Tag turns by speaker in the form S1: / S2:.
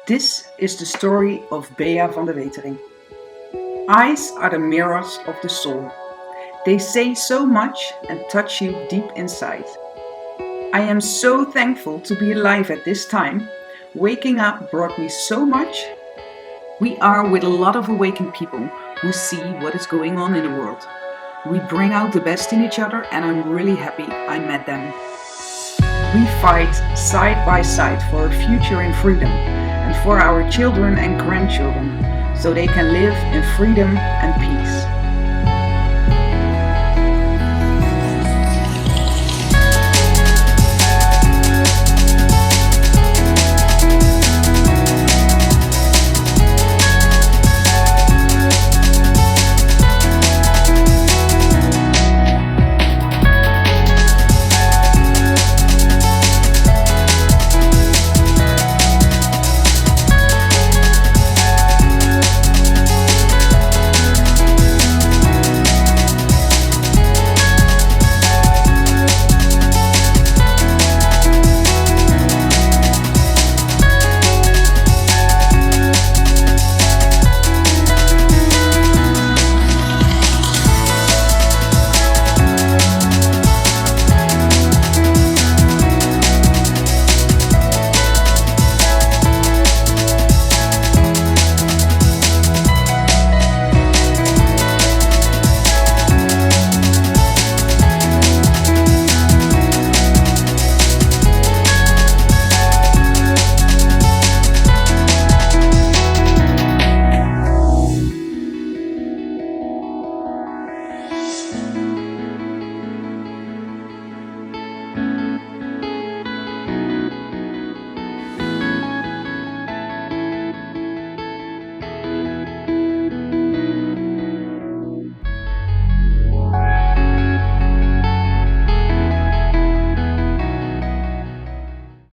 S1: This is the story of Bea van de Wetering. Eyes are the mirrors of the soul. They say so much and touch you deep inside. I am so thankful to be alive at this time. Waking up brought me so much. We are with a lot of awakened people who see what is going on in the world. We bring out the best in each other and I'm really happy I met them. We fight side by side for a future in freedom and for our children and grandchildren so they can live in freedom and